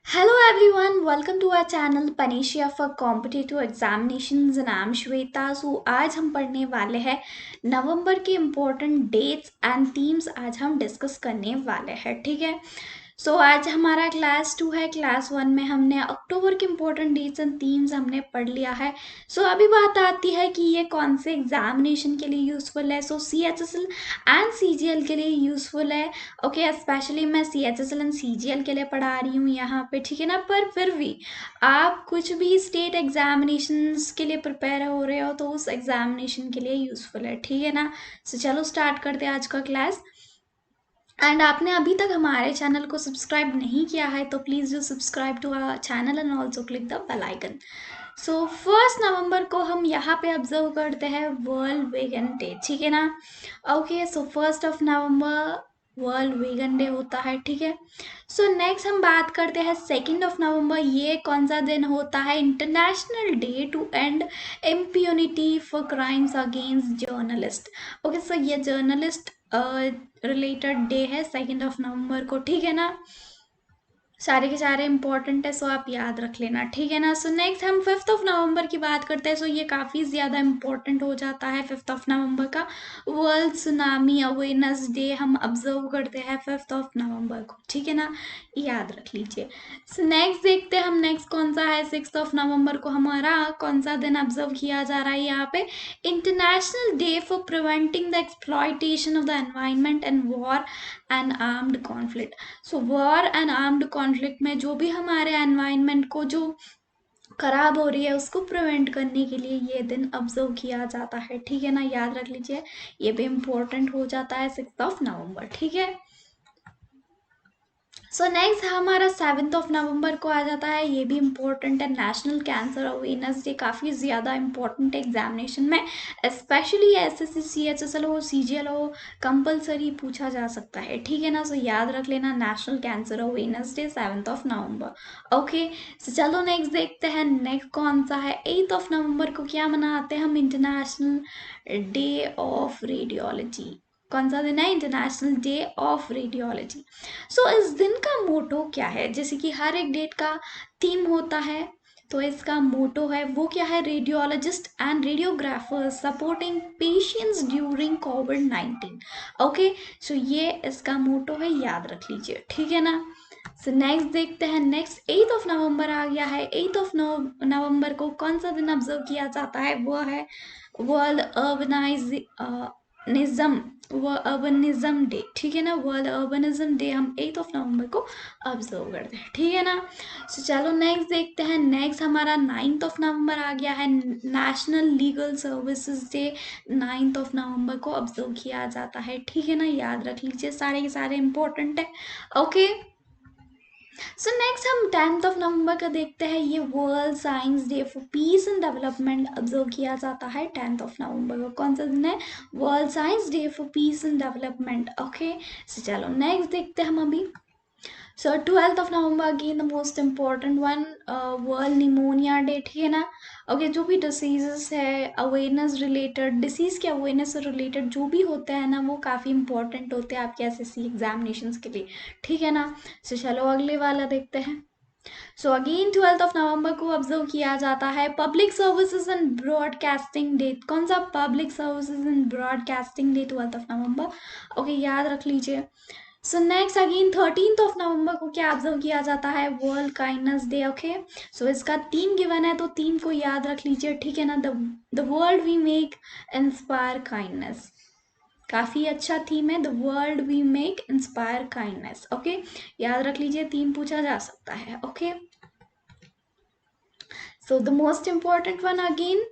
Hello everyone, welcome to our channel Panisha for Competitive Examinations and I'm Shweta. आज हम पढ़ने वाले हैं नवंबर के इम्पोर्टेंट डेट्स एंड थीम्स आज हम डिस्कस करने वाले हैं, ठीक है। आज हमारा क्लास 2 है। क्लास 1 में हमने अक्टूबर के इम्पोर्टेंट डेट्स एंड थीम्स हमने पढ़ लिया है। अभी बात आती है कि ये कौन से एग्जामिनेशन के लिए यूज़फुल है। CHSL एंड CGL के लिए यूज़फुल है। ओके, स्पेशली मैं CHSL एंड CGL के लिए पढ़ा रही हूँ यहाँ पे, ठीक है ना। पर फिर भी आप कुछ भी स्टेट एग्जामिनेशंस के लिए प्रिपेयर हो रहे हो तो उस एग्जामिनेशन के लिए यूज़फुल है, ठीक है ना। चलो स्टार्ट करते हैं आज का क्लास। एंड आपने अभी तक हमारे चैनल को सब्सक्राइब नहीं किया है तो please do subscribe to our channel and also click the bell icon. 1 नवंबर को हम यहाँ पे ऑब्जर्व करते हैं वर्ल्ड वेगन डे, ठीक है ना। ओके, 1 नवंबर वर्ल्ड वेगन डे होता है, ठीक है। नेक्स्ट हम बात करते हैं 2 नवंबर। ये कौन सा दिन होता है? International day to end impunity for crimes against journalist. Okay, ये जर्नलिस्ट रिलेटेड डे है 2 नवंबर को, ठीक है ना। सारे के सारे इंपॉर्टेंट है, आप याद रख लेना, ठीक है ना। नेक्स्ट हम 5 नवंबर की बात करते हैं। ये काफ़ी ज़्यादा इंपॉर्टेंट हो जाता है 5 नवंबर का। वर्ल्ड सुनामी अवेयरनेस डे हम ऑब्जर्व करते हैं 5 नवंबर को, ठीक है ना, याद रख लीजिए। नेक्स्ट देखते हैं हम, नेक्स्ट कौन सा है। 6 नवंबर को हमारा कौन सा दिन ऑब्जर्व किया जा रहा है यहाँ पे? International day for preventing the exploitation of the environment and war and armed conflict. War and armed conflict में जो भी हमारे एनवायरनमेंट को जो खराब हो रही है उसको प्रिवेंट करने के लिए ये दिन ऑब्जर्व किया जाता है, ठीक है ना, याद रख लीजिए। ये भी इम्पोर्टेंट हो जाता है 6 नवंबर, ठीक है। नेक्स्ट हमारा 7 नवंबर को आ जाता है। ये भी इम्पोर्टेंट है, नेशनल कैंसर अवेयरनेस डे। काफ़ी ज़्यादा इम्पोर्टेंट है एग्जामिनेशन में, स्पेशली SSC CHSL हो CGL हो, कंपलसरी पूछा जा सकता है, ठीक है ना। याद रख लेना, नेशनल कैंसर अवेयरनेस डे 7 नवंबर। ओके, चलो नेक्स्ट देखते हैं। नेक्स्ट कौन सा है? 8 नवंबर को क्या मनाते हैं हम? International day of radiology. कौन सा दिन है? International day of radiology. इस दिन का मोटो क्या है? जैसे कि हर एक डेट का थीम होता है, तो इसका मोटो है वो क्या है? Radiologist and radiographer supporting patients during covid. Okay, ये इसका मोटो है, याद रख लीजिए, ठीक है ना। नेक्स्ट देखते हैं। नेक्स्ट 8 नवंबर आ गया है। 8 नवंबर को कौन सा दिन ऑब्जर्व किया जाता है? वो है वर्ल्ड अर्बनिज्म, वो अर्बनिज्म डे, ठीक है ना। वर्ल्ड अर्बनिज्म डे हम 8 नवंबर को ऑब्जर्व करते हैं, ठीक है ना। चलो नेक्स्ट देखते हैं। नेक्स्ट हमारा 9 नवंबर आ गया है। नेशनल लीगल सर्विसेज डे 9 नवंबर को ऑब्जर्व किया जाता है, ठीक है ना, याद रख लीजिए, सारे के सारे इंपॉर्टेंट है। ओके, नेक्स्ट हम 10 नवंबर का देखते हैं। ये world science day for peace and development observe किया जाता है 10 नवंबर को। कौन सा दिन है? World science day for peace and development. Okay, चलो नेक्स्ट देखते हैं हम अभी। 12 November again the most important one, world pneumonia day, ठीक है ना। ओके, जो भी डिसीजेस है अवेयरनेस रिलेटेड, डिसीज के अवेयरनेस से रिलेटेड जो भी होते हैं ना, वो काफ़ी इंपॉर्टेंट होते हैं आपके SSC एग्जामिनेशंस के लिए, ठीक है ना। चलो अगले वाला देखते हैं। अगेन 12 नवंबर को ऑब्जर्व किया जाता है public services and broadcasting day. कौन सा? Public services and broadcasting day 12 November. Okay, याद रख लीजिए। नेक्स्ट अगेन 13 नवंबर को क्या ऑब्जर्व किया जाता है? World kindness day. ओके, इसका थीम गिवन है तो थीम को याद रख लीजिए, ठीक है ना। The world we make inspire kindness. काफ़ी अच्छा थीम है, the world we make inspire kindness. Okay, याद रख लीजिए, थीम पूछा जा सकता है। Okay, the most important one again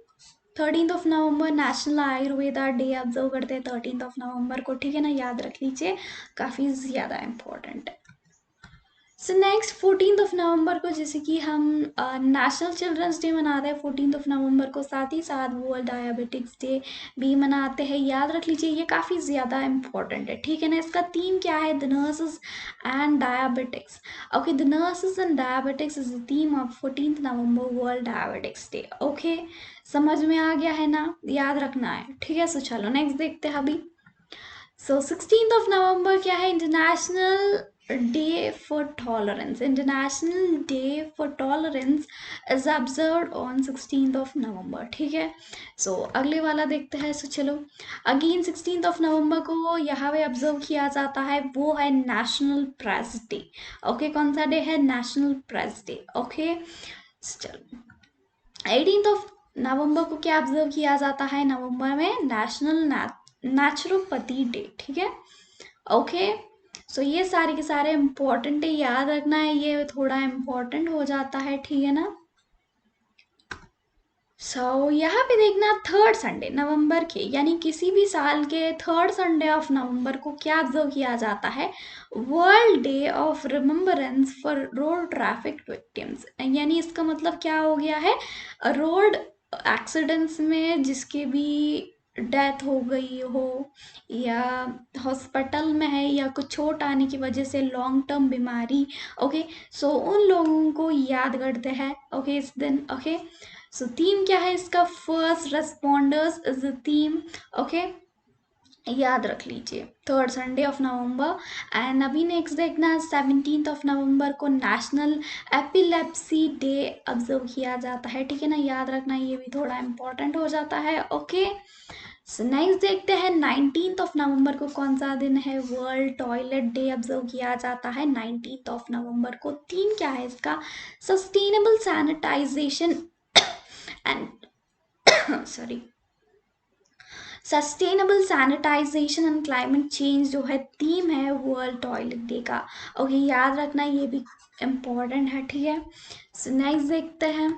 13 नवंबर नेशनल आयुर्वेदा डे ऑब्जर्व करते हैं 13 नवंबर को, ठीक है ना, याद रख लीजिए, काफ़ी ज़्यादा इम्पोर्टेंट है। नेक्स्ट 14 नवंबर को जैसे कि हम नेशनल चिल्ड्रंस डे मनाते हैं 14 नवंबर को, साथ ही साथ वर्ल्ड डायबिटिक्स डे भी मनाते हैं, याद रख लीजिए, ये काफ़ी ज़्यादा इम्पोर्टेंट है, ठीक है ना। इसका थीम क्या है? The nurses and diabetics. Okay, the nurses and diabetics is the theme of 14 November world diabetics day. Okay, समझ में आ गया है ना, याद रखना है, ठीक है। चलो नेक्स्ट देखते हैं अभी। 16 नवंबर क्या है? International Day for Tolerance. International Day for Tolerance is observed on 16th of November. ठीक है, सो अगले वाला देखते हैं. सो चलो, अगेन 16th ऑफ नवंबर को यहाँ पे ऑब्जर्व किया जाता है, वो है नेशनल प्रेस डे. ओके, कौन सा डे है? National press day. ओके, चलो 18th ऑफ नवंबर को क्या ऑब्जर्व किया जाता है? नवंबर में नेशनल नेचुरोपैथी डे. ठीक है, ओके. सो ये सारे के सारे इम्पोर्टेंट है, याद रखना है, ये थोड़ा इम्पोर्टेंट हो जाता है. ठीक है ना. सो यहाँ पे देखना, थर्ड संडे नवंबर के, यानी किसी भी साल के थर्ड संडे ऑफ नवंबर को क्या ऑब्जर्व किया जाता है? World day of remembrance for road traffic victims. यानी इसका मतलब क्या हो गया है? रोड एक्सीडेंट्स में जिसके भी डेथ हो गई हो, या हॉस्पिटल में है, या कुछ चोट आने की वजह से लॉन्ग टर्म बीमारी. ओके, सो उन लोगों को याद करते हैं. ओके, इस दिन. ओके, सो थीम क्या है इसका? First responders is the theme. Okay, याद रख लीजिए, third Sunday of November. And अभी नेक्स्ट देखना, 17th ऑफ नवंबर को नेशनल एपिलेप्सी डे ऑब्जर्व किया जाता है. ठीक है ना, याद रखना, ये भी थोड़ा इंपॉर्टेंट हो जाता है. ओके, सो नेक्स्ट देखते हैं, 19th ऑफ नवंबर को कौन सा दिन है? वर्ल्ड टॉयलेट डे ऑब्जर्व किया जाता है 19th ऑफ नवंबर को. थीम क्या है इसका? Sustainable sanitisation and sorry, sustainable sanitisation and climate change जो है थीम है वर्ल्ड टॉयलेट डे का. ओके, याद रखना, ये भी इम्पोर्टेंट है. ठीक है, सो नेक्स्ट देखते हैं.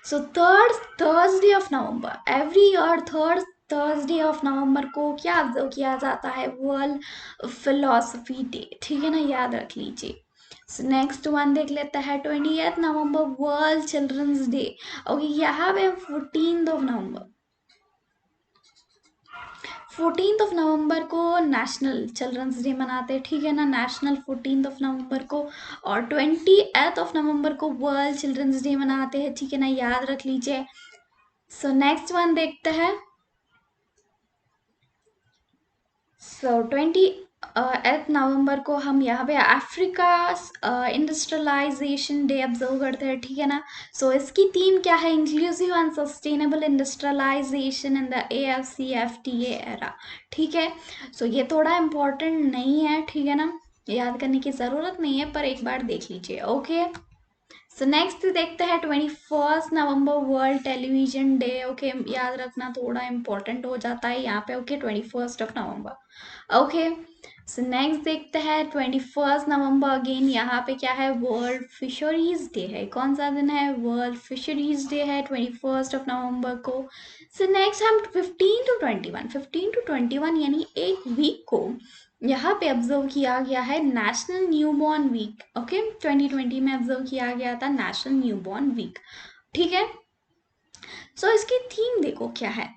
So third Thursday of November, every year third Thursday of November को क्या ऑब्जर्व किया जाता है? World philosophy day. ठीक है ना, याद रख लीजिए. नेक्स्ट वन देख लेते हैं, 20th नवंबर वर्ल्ड चिल्ड्रंस डे. ओके, यहाँ पे 14th ऑफ नवंबर को नेशनल चिल्ड्रंस डे मनाते हैं. ठीक है ना, नेशनल 14th ऑफ नवंबर को. और 20th ऑफ नवंबर को वर्ल्ड चिल्ड्रंस डे मनाते हैं. ठीक है ना, याद रख लीजिए. सो नेक्स्ट वन देखते हैं. सो 28 नवंबर को हम यहाँ पे अफ्रीका इंडस्ट्रियलाइजेशन डे ऑब्जर्व करते हैं. ठीक है ना. सो इसकी थीम क्या है? Inclusive and sustainable industrialisation in the AFCFTA era. ठीक है, सो ये थोड़ा इम्पोर्टेंट नहीं है. ठीक है ना, याद करने की ज़रूरत नहीं है, पर एक बार देख लीजिए. ओके, सो नेक्स्ट देखते हैं, 21 नवंबर वर्ल्ड टेलीविजन डे. ओके, याद रखना, थोड़ा इंपॉर्टेंट हो जाता है यहाँ पे. Okay, 21 of November. Okay, so next देखते हैं, 21 नवंबर अगेन यहाँ पे क्या है? वर्ल्ड फिशरीज डे है. कौन सा दिन है? वर्ल्ड फिशरीज डे है 21 ऑफ नवंबर को. सो नेक्स्ट हम 15 to 21 यानी एक वीक को यहाँ पे ऑब्जर्व किया गया है नेशनल न्यूबॉर्न वीक. ओके, 2020 में ऑब्जर्व किया गया था नेशनल न्यूबॉर्न वीक. ठीक है, सो इसकी थीम देखो क्या है?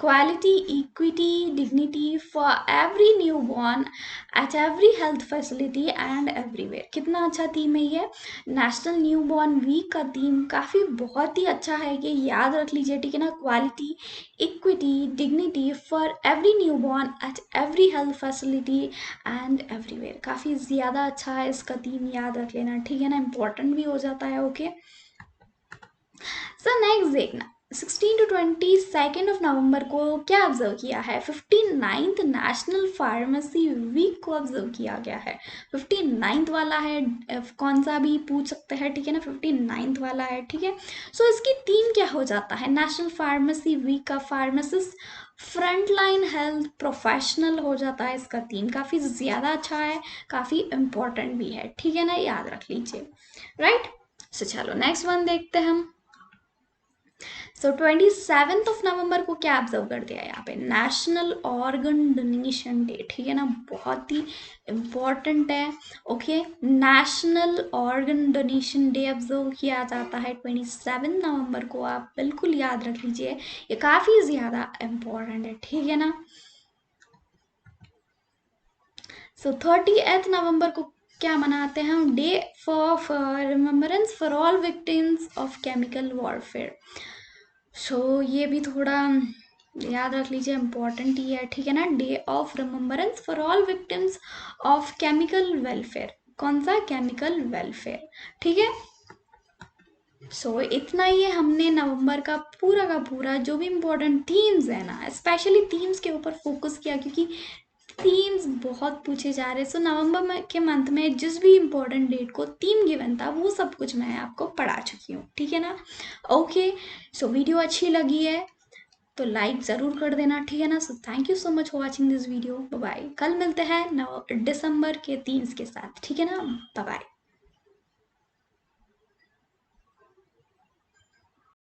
Quality, equity, dignity for every new born at every health facility and everywhere. कितना अच्छा थीम है ये. नेशनल न्यू बॉर्न वीक का थीम काफ़ी बहुत ही अच्छा है, ये याद रख लीजिए. ठीक है ना, quality, equity, dignity for every new born at every health facility and everywhere. काफ़ी ज़्यादा अच्छा है इसका थीम, याद रख लेना. ठीक है ना, इम्पोर्टेंट भी हो जाता है. ओके, सर नेक्स्ट देखना, 16 to 22 ऑफ नवंबर को क्या ऑब्जर्व किया है? 59th नेशनल फार्मेसी वीक को ऑब्जर्व किया गया है. 59th वाला है, कौन सा भी पूछ सकते हैं. ठीक है ना, 59th वाला है. ठीक है, सो इसकी थीम क्या हो जाता है? नेशनल फार्मेसी वीक का pharmacist front line health professional हो जाता है इसका थीम. काफ़ी ज़्यादा अच्छा है, काफ़ी इम्पोर्टेंट भी है. ठीक है ना, याद रख लीजिए. राइट, सो चलो नेक्स्ट वन देखते हैं हम. सो 27th ऑफ नवंबर को क्या ऑब्जर्व कर दिया यहाँ पे? National organ donation day. ठीक है ना, बहुत ही इम्पोर्टेंट है. Okay, national organ donation day observe किया जाता है 27 नवंबर को. आप बिल्कुल याद रख लीजिए, ये काफ़ी ज़्यादा इम्पोर्टेंट है. ठीक है ना. सो 30th नवंबर को क्या मनाते हैं हम? Day for remembrance for all victims of chemical warfare. So ये भी थोड़ा याद रख लीजिए, इंपॉर्टेंट ही है, ठीक है ना। Day of remembrance for all victims of chemical welfare. कौन सा? केमिकल वेलफेयर, ठीक है। इतना ही है, हमने नवंबर का पूरा जो भी इम्पोर्टेंट थीम्स है ना, स्पेशली थीम्स के ऊपर फोकस किया, क्योंकि थीम्स बहुत पूछे जा रहे हैं। नवंबर के मंथ में जिस भी इम्पोर्टेंट डेट को थीम गिवन था, वो सब कुछ मैं आपको पढ़ा चुकी हूँ, ठीक है ना। ओके, वीडियो अच्छी लगी है तो लाइक ज़रूर कर देना, ठीक है ना। Thank you so much for watching this video. Bye bye. कल मिलते हैं दिसंबर के थीम्स के साथ, ठीक है ना। Bye bye.